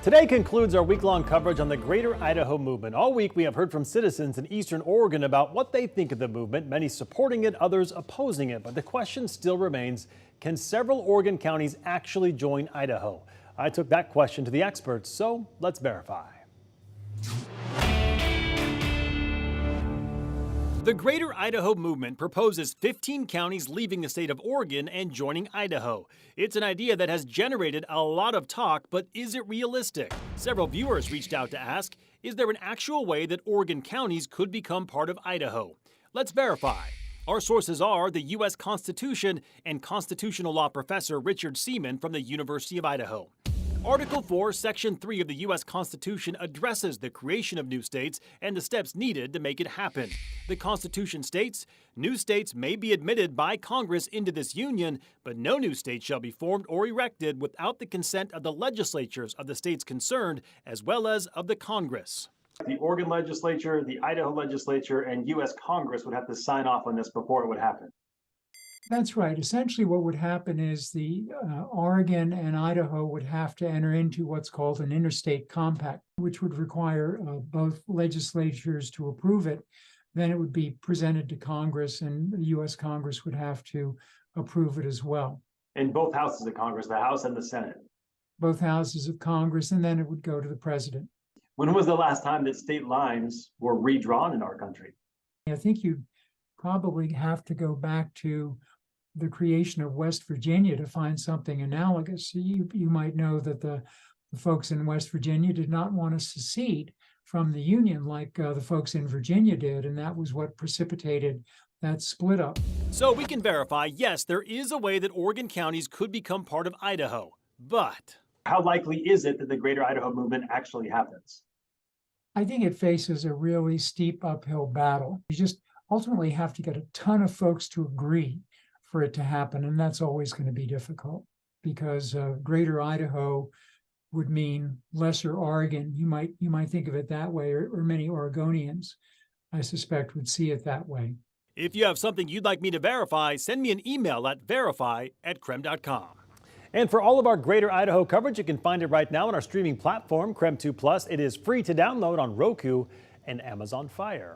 Today concludes our week-long coverage on the Greater Idaho movement. All week we have heard from citizens in eastern Oregon about what they think of the movement, many supporting it, others opposing it. But the question still remains, can several Oregon counties actually join Idaho? I took that question to the experts, so let's verify. The Greater Idaho movement proposes 15 counties leaving the state of Oregon and joining Idaho. It's an idea that has generated a lot of talk, but is it realistic? Several viewers reached out to ask, is there an actual way that Oregon counties could become part of Idaho? Let's verify. Our sources are the U.S. Constitution and constitutional law professor Richard Seaman from the University of Idaho. Article 4, Section 3 of the U.S. Constitution addresses the creation of new states and the steps needed to make it happen. The Constitution states, new states may be admitted by Congress into this union, but no new state shall be formed or erected without the consent of the legislatures of the states concerned, as well as of the Congress. The Oregon legislature, the Idaho legislature, and U.S. Congress would have to sign off on this before it would happen. That's right. Essentially, what would happen is the Oregon and Idaho would have to enter into what's called an interstate compact, which would require both legislatures to approve it. Then it would be presented to Congress, and the U.S. Congress would have to approve it as well. In both houses of Congress, the House and the Senate. Both houses of Congress, and then it would go to the president. When was the last time that state lines were redrawn in our country? I think you probably have to go back to the creation of West Virginia to find something analogous. You might know that the folks in West Virginia did not want to secede from the Union like the folks in Virginia did, and that was what precipitated that split up. So we can verify, yes, there is a way that Oregon counties could become part of Idaho, but how likely is it that the Greater Idaho movement actually happens? I think it faces a really steep uphill battle. You just ultimately have to get a ton of folks to agree for it to happen, and that's always going to be difficult because Greater Idaho would mean lesser Oregon. You might think of it that way, or many Oregonians, I suspect, would see it that way. If you have something you'd like me to verify, send me an email at verify@krem.com. And for all of our Greater Idaho coverage, you can find it right now on our streaming platform, KREM 2 Plus. It is free to download on Roku and Amazon Fire.